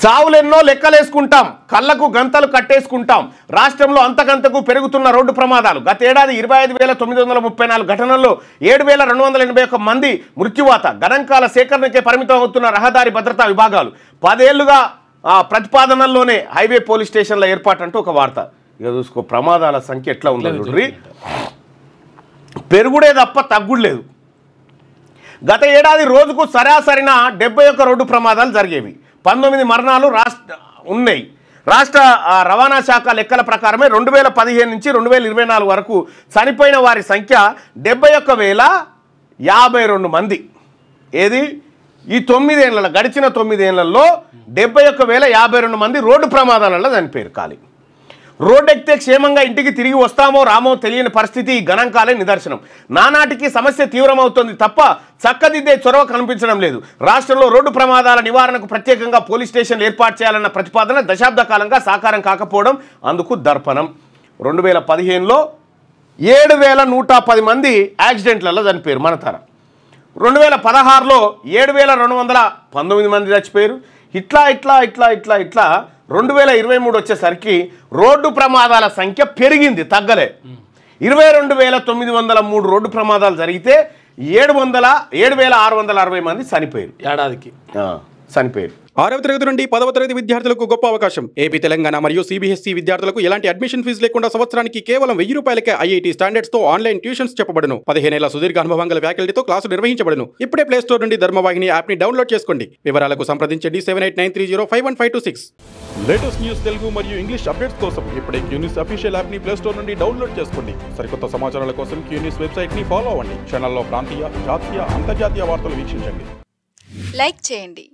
చావులెన్నో లెక్కలేసుకుంటాం, కళ్ళకు గంతలు కట్టేసుకుంటాం. రాష్ట్రంలో అంతకంతకు పెరుగుతున్న రోడ్డు ప్రమాదాలు. గత ఏడాది 25,934 ఘటనల్లో 7,281 మంది మృత్యువాత. గణాంకాల సేకరణకే పరిమితం అవుతున్న రహదారి భద్రతా విభాగాలు. 10 ఏళ్లుగా ప్రతిపాదనల్లోనే హైవే పోలీస్ స్టేషన్ల ఏర్పాటు అంటూ ఒక వార్త. ఇక చూసుకో ప్రమాదాల సంఖ్య ఎట్లా ఉందో చూడ్రి. పెరుగుడే తప్ప తగ్గుడు లేదు. గత ఏడాది రోజుకు సరాసరిన 71 రోడ్డు ప్రమాదాలు జరిగేవి. 19 మరణాలు ఉన్నాయి. రాష్ట్ర రవాణా శాఖ లెక్కల ప్రకారమే 2015 నుంచి 2024 వరకు చనిపోయిన వారి సంఖ్య 71,052 మంది. ఏది ఈ 9 ఏళ్లలో గడిచిన 9 ఏళ్లలో 71,052 మంది రోడ్డు ప్రమాదాలలో చనిపోయారు. ఖాళీ రోడ్డు ఎక్కితే క్షేమంగా ఇంటికి తిరిగి వస్తామో రామో తెలియని పరిస్థితి ఈ గణాంకాలే నిదర్శనం. నానాటికి సమస్య తీవ్రమవుతుంది తప్ప చక్కదిద్దే చొరవ కనిపించడం లేదు. రాష్ట్రంలో రోడ్డు ప్రమాదాల నివారణకు ప్రత్యేకంగా పోలీస్ స్టేషన్లు ఏర్పాటు చేయాలన్న ప్రతిపాదన దశాబ్ద కాలంగా సాకారం కాకపోవడం అందుకు దర్పణం. 2015లో 7,110 మంది యాక్సిడెంట్లలో చనిపోయారు మన తర. 2016లో 7,219 మంది చచ్చిపోయారు. ఇట్లా 2023 వచ్చేసరికి రోడ్డు ప్రమాదాల సంఖ్య పెరిగింది, తగ్గలే. 22,903 రోడ్డు ప్రమాదాలు జరిగితే 7,660 మంది చనిపోయారు. ఏడాదికి చనిపోయారు. 6వ తరగతి నుండి 10వ తరగతి విద్యార్థులకు గొప్ప అవకాశం. ఏపీ, తెలంగాణ మరియు సిబిఎస్ఈ విద్యార్థులకు ఎలాంటి అడ్మిషన్ ఫీజు లేకుండా సంవత్సరానికి కేవలం 1,000 రూపాయలకే ఐఐటీ స్టాండర్డ్స్ తో ఆన్లైన్ ట్యూషన్స్ చెప్పబడును. 15 ఏళ్ల సుదీర్ఘ అనుభవం గల ఫ్యాకల్టీతో క్లాసు నిర్వహించబడును. ఇప్పుడే ప్లే స్టోర్ నుండి ధర్మవాహిని యాప్ ని డౌన్లోడ్ చేసుకోండి. వివరాలకు సంప్రదించండి 7893051526. లేటెస్ట్ న్యూస్ తెలుగు మరియు ఇంగ్లీష్ అప్డేట్స్ కోసం ఇప్పుడే క్యూన్యూస్ అఫీషియల్ యాప్ ని ప్లే స్టోర్ నుండి డౌన్లోడ్ చేసుకోండి. సరికొత్త సమాచారాల కోసం క్యూన్యూస్ వెబ్సైట్ ని ఫాలో అవ్వండి. ఛానల్లో ప్రాంతీయ, జాతీయ, అంతర్జాతీయ వార్తలు వీక్షించండి. లైక్ చేయండి.